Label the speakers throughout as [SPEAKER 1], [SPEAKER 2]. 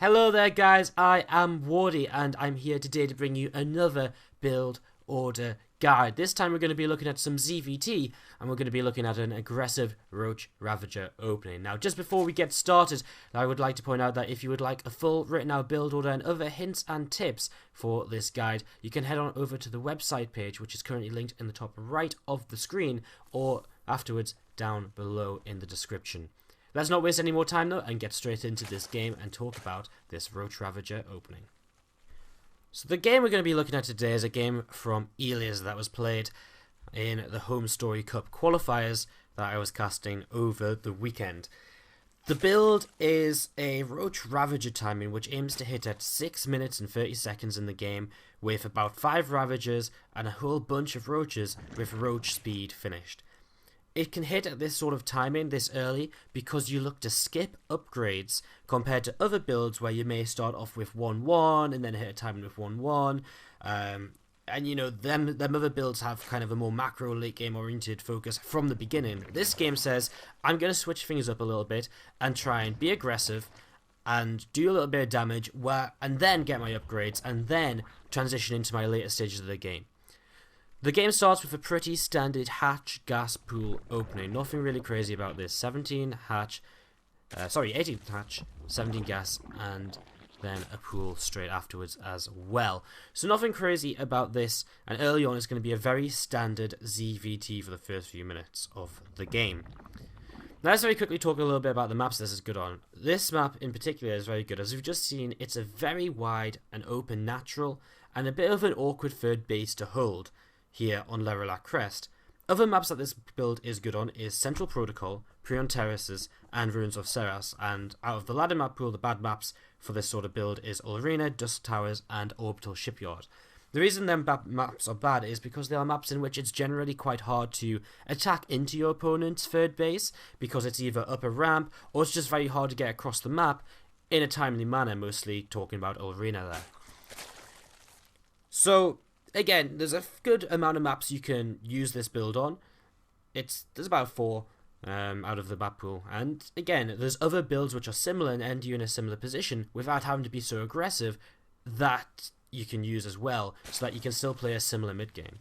[SPEAKER 1] Hello there guys, I am Wardy and I'm here today to bring you another build order guide. This time we're going to be looking at some ZvT and we're going to be looking at an aggressive Roach Ravager opening. Now just before we get started, I would like to point out that if you would like a full written out build order and other hints and tips for this guide, you can head on over to the website page, which is currently linked in the top right of the screen, or afterwards down below in the description. Let's not waste any more time though and get straight into this game and talk about this Roach Ravager opening. So the game we're going to be looking at today is a game from Elazer that was played in the Home Story Cup qualifiers that I was casting over the weekend. The build is a Roach Ravager timing which aims to hit at 6 minutes and 30 seconds in the game with about 5 Ravagers and a whole bunch of Roaches with Roach speed finished. It can hit at this sort of timing this early because you look to skip upgrades compared to other builds where you may start off with 1-1 and then hit a timing with 1-1. And you know, them other builds have kind of a more macro late game oriented focus from the beginning. This game says, I'm going to switch things up a little bit and try and be aggressive and do a little bit of damage and then get my upgrades and then transition into my later stages of the game. The game starts with a pretty standard hatch gas pool opening. Nothing really crazy about this. 18 hatch, 17 gas, and then a pool straight afterwards as well. So nothing crazy about this, and early on it's going to be a very standard ZvT for the first few minutes of the game. Now let's very quickly talk a little bit about the maps this is good on. This map in particular is very good. As we've just seen, it's a very wide and open natural, and a bit of an awkward third base to hold here on Lerelac Crest. Other maps that this build is good on is Central Protocol, Prion Terraces, and Ruins of Seras, and out of the ladder map pool, the bad maps for this sort of build is Ulrina, Dusk Towers, and Orbital Shipyard. The reason them maps are bad is because they are maps in which it's generally quite hard to attack into your opponent's third base, because it's either up a ramp, or it's just very hard to get across the map in a timely manner, mostly talking about Ulrina there. So again, there's a good amount of maps you can use this build on. There's about 4 out of the map pool, and again, there's other builds which are similar and end you in a similar position without having to be so aggressive that you can use as well, so that you can still play a similar mid game.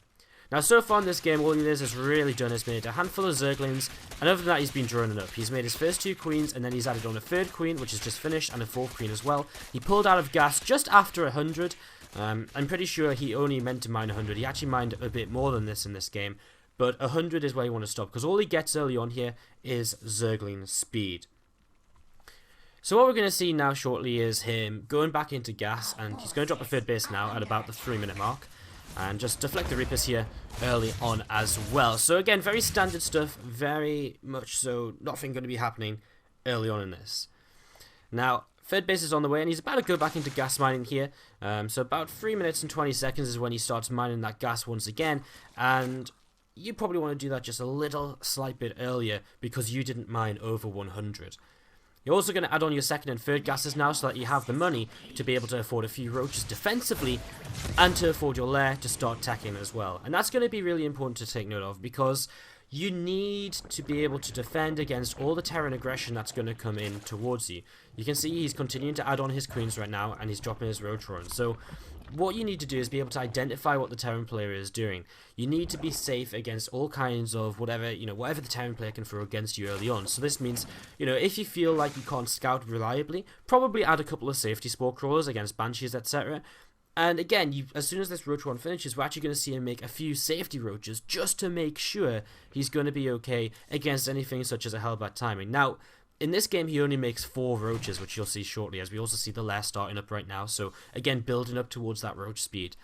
[SPEAKER 1] Now, so far in this game, all Elazer has really done is made a handful of Zerglings, and other than that, he's been droning up. He's made his first 2 queens, and then he's added on a 3rd queen, which is just finished, and a 4th queen as well. He pulled out of gas just after 100. I'm pretty sure he only meant to mine 100. He actually mined a bit more than this in this game, but 100 is where you want to stop, because all he gets early on here is Zergling speed. So what we're going to see now shortly is him going back into gas, and he's going to drop a 3rd base now at about the 3-minute mark, and just deflect the Reapers here early on as well. So again, very standard stuff, very much so nothing going to be happening early on in this. Now, 3rd base is on the way, and he's about to go back into gas mining here. So about 3 minutes and 20 seconds is when he starts mining that gas once again, and you probably want to do that just a slight bit earlier because you didn't mine over 100. You're also going to add on your 2nd and 3rd gases now so that you have the money to be able to afford a few roaches defensively and to afford your lair to start attacking as well. And that's going to be really important to take note of, because you need to be able to defend against all the Terran aggression that's going to come in towards you. You can see he's continuing to add on his queens right now, and he's dropping his Roach runs. So what you need to do is be able to identify what the Terran player is doing. You need to be safe against all kinds of whatever the Terran player can throw against you early on. So this means, if you feel like you can't scout reliably, probably add a couple of safety spore crawlers against Banshees, etc. And again, as soon as this Roach run finishes, we're actually going to see him make a few safety Roaches just to make sure he's going to be okay against anything such as a Hellbat timing. Now, in this game, he only makes 4 Roaches, which you'll see shortly, as we also see the lair starting up right now. So again, building up towards that Roach speed.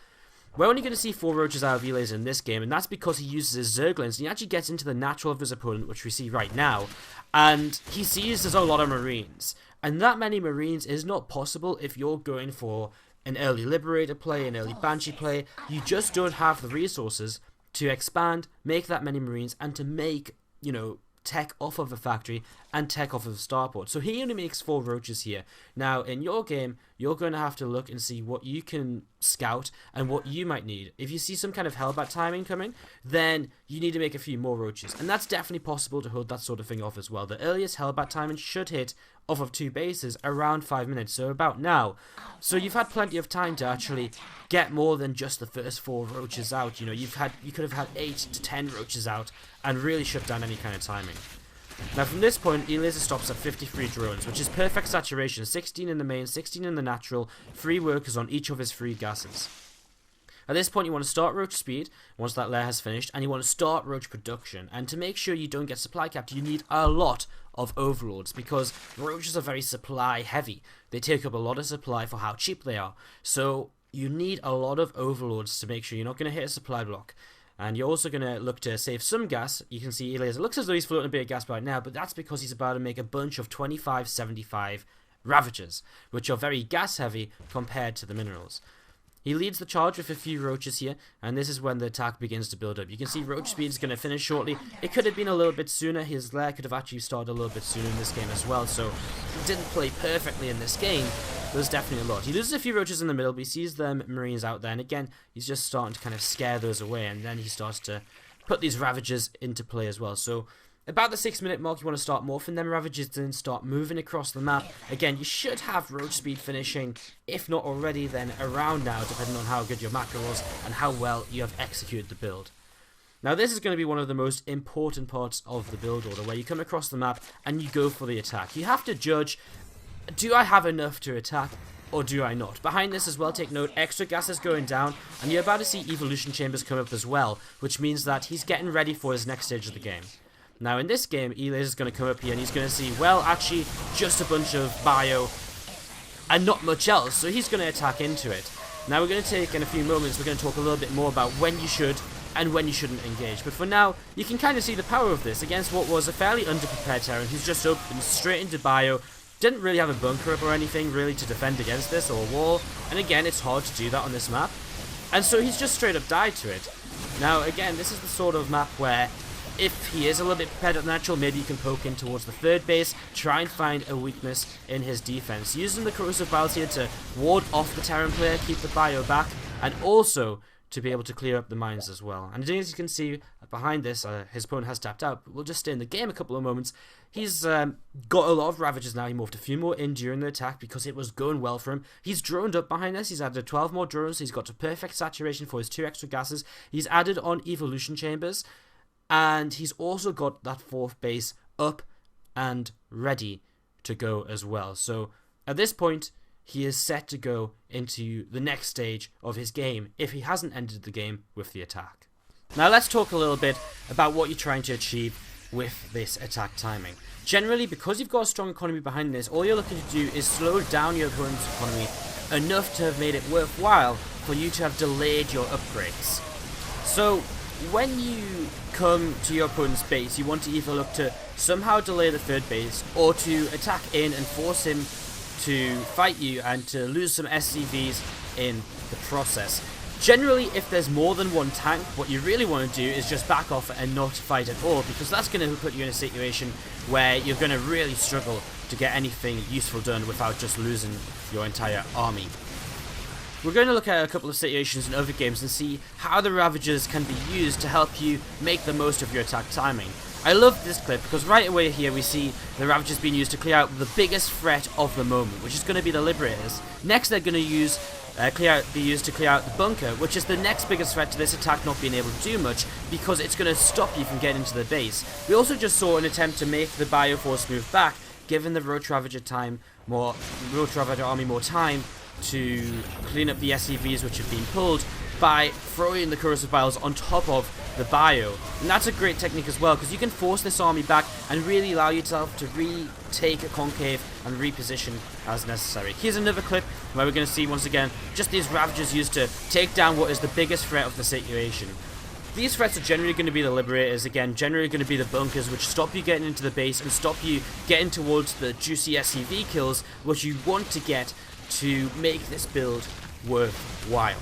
[SPEAKER 1] We're only going to see 4 Roaches out of Elazer in this game, and that's because he uses his Zerglings, and he actually gets into the natural of his opponent, which we see right now, and he sees there's a lot of Marines. And that many Marines is not possible if you're going for an early Liberator play, an early Banshee play. You just don't have the resources to expand, make that many Marines, and to make, tech off of a factory and tech off of a starport. So he only makes 4 Roaches here. Now, in your game, you're going to have to look and see what you can scout and what you might need. If you see some kind of Hellbat timing coming, then you need to make a few more Roaches. And that's definitely possible to hold that sort of thing off as well. The earliest Hellbat timing should hit off of 2 bases around 5 minutes, so about now. So you've had plenty of time to actually get more than just the first 4 roaches out. You know, you could have had 8 to 10 roaches out and really shut down any kind of timing. Now from this point, Elazer stops at 53 drones, which is perfect saturation, 16 in the main, 16 in the natural, 3 workers on each of his 3 gases. At this point you want to start roach speed, once that layer has finished, and you want to start roach production. And to make sure you don't get supply capped, you need a lot of overlords, because roaches are very supply heavy. They take up a lot of supply for how cheap they are. So you need a lot of overlords to make sure you're not going to hit a supply block. And you're also going to look to save some gas. You can see Elazer looks as though he's floating a bit of gas right now, but that's because he's about to make a bunch of 2575 Ravagers, which are very gas heavy compared to the minerals. He leads the charge with a few roaches here, and this is when the attack begins to build up. You can see roach speed is going to finish shortly. It could have been a little bit sooner. His lair could have actually started a little bit sooner in this game as well, so he didn't play perfectly in this game. There's definitely a lot. He loses a few roaches in the middle, but he sees them marines out there, and again, he's just starting to kind of scare those away, and then he starts to put these Ravagers into play as well. So about the 6-minute mark, you want to start morphing them Ravagers and start moving across the map. Again, you should have roach speed finishing, if not already, then around now, depending on how good your macro was and how well you have executed the build. Now this is going to be one of the most important parts of the build order, where you come across the map and you go for the attack. You have to judge, do I have enough to attack, or do I not? Behind this as well, take note, extra gas is going down, and you're about to see evolution chambers come up as well, which means that he's getting ready for his next stage of the game. Now in this game, Elazer is going to come up here and he's going to see, well, actually, just a bunch of bio and not much else, so he's going to attack into it. Now we're going to take, in a few moments, we're going to talk a little bit more about when you should and when you shouldn't engage. But for now, you can kind of see the power of this against what was a fairly underprepared Terran who's just opened straight into bio, didn't really have a bunker up or anything really to defend against this, or a wall, and again, it's hard to do that on this map. And so he's just straight up died to it. Now again, this is the sort of map where if he is a little bit prepared at the natural, maybe you can poke in towards the 3rd base, try and find a weakness in his defense. Using the corrosive vials here to ward off the Terran player, keep the bio back, and also to be able to clear up the mines as well. And as you can see behind this, his opponent has tapped out, but we'll just stay in the game a couple of moments. He's got a lot of Ravagers now. He morphed a few more in during the attack because it was going well for him. He's droned up behind this. He's added 12 more drones. He's got a perfect saturation for his 2 extra gases. He's added on evolution chambers. And he's also got that 4th base up and ready to go as well. So at this point, he is set to go into the next stage of his game if he hasn't ended the game with the attack. Now let's talk a little bit about what you're trying to achieve with this attack timing. Generally, because you've got a strong economy behind this, all you're looking to do is slow down your opponent's economy enough to have made it worthwhile for you to have delayed your upgrades. So when you come to your opponent's base, you want to either look to somehow delay the 3rd base, or to attack in and force him to fight you and to lose some SCVs in the process. Generally, if there's more than one tank, what you really want to do is just back off and not fight at all, because that's going to put you in a situation where you're going to really struggle to get anything useful done without just losing your entire army. We're going to look at a couple of situations in other games and see how the Ravagers can be used to help you make the most of your attack timing. I love this clip because right away here we see the Ravagers being used to clear out the biggest threat of the moment, which is going to be the Liberators. Next they're going to be used to clear out the bunker, which is the next biggest threat to this attack not being able to do much, because it's going to stop you from getting into the base. We also just saw an attempt to make the Bioforce move back, giving the Roach Ravager army more time to clean up the SCVs which have been pulled by throwing the corrosive vials on top of the bio. And that's a great technique as well, because you can force this army back and really allow yourself to retake a concave and reposition as necessary. Here's another clip where we're going to see once again just these Ravagers used to take down what is the biggest threat of the situation. These threats are generally going to be the Liberators, again, generally going to be the bunkers, which stop you getting into the base and stop you getting towards the juicy SCV kills, which you want to get to make this build worthwhile.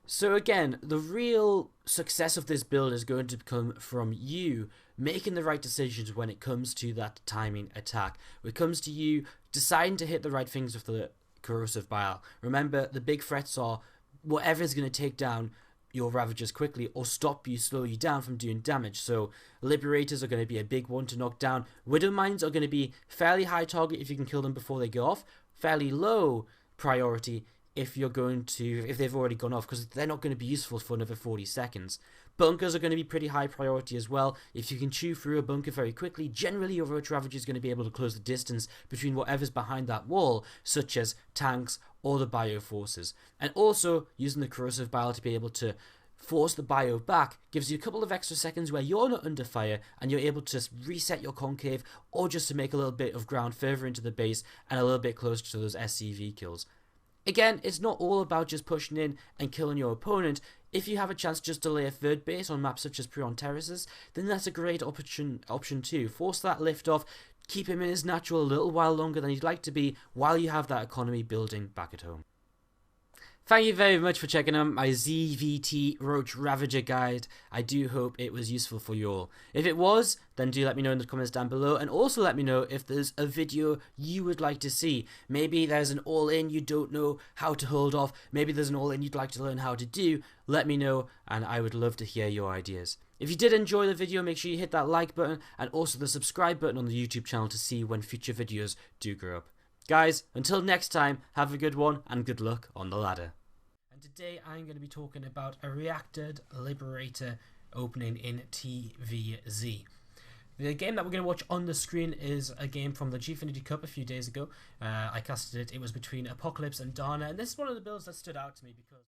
[SPEAKER 1] So again, the real success of this build is going to come from you making the right decisions when it comes to that timing attack. When it comes to you deciding to hit the right things with the corrosive bile. Remember, the big threats are whatever is going to take down your Ravagers quickly or slow you down from doing damage. So Liberators are going to be a big one to knock down. Widow Mines are going to be fairly high target if you can kill them before they go off, fairly low priority if they've already gone off, because they're not going to be useful for another 40 seconds. Bunkers are going to be pretty high priority as well. If you can chew through a bunker very quickly, generally your Roach Ravager is going to be able to close the distance between whatever's behind that wall, such as tanks or the bio forces. And also, using the corrosive bile to be able to force the bio back gives you a couple of extra seconds where you're not under fire and you're able to reset your concave, or just to make a little bit of ground further into the base and a little bit closer to those SCV kills. Again, it's not all about just pushing in and killing your opponent. If you have a chance just to lay a third base on maps such as Prion Terraces, then that's a great option too. Force that lift off, keep him in his natural a little while longer than he'd like to be, while you have that economy building back at home. Thank you very much for checking out my ZvT Roach Ravager guide. I do hope it was useful for you all. If it was, then do let me know in the comments down below, and also let me know if there's a video you would like to see. Maybe there's an all-in you don't know how to hold off, maybe there's an all-in you'd like to learn how to do. Let me know, and I would love to hear your ideas. If you did enjoy the video, make sure you hit that like button and also the subscribe button on the YouTube channel to see when future videos do grow up. Guys, until next time, have a good one and good luck on the ladder. And today I'm going to be talking about a reactored Liberator opening in TVZ. The game that we're going to watch on the screen is a game from the Gfinity Cup a few days ago. I casted it. It was between Apocalypse and Dana, and this is one of the builds that stood out to me because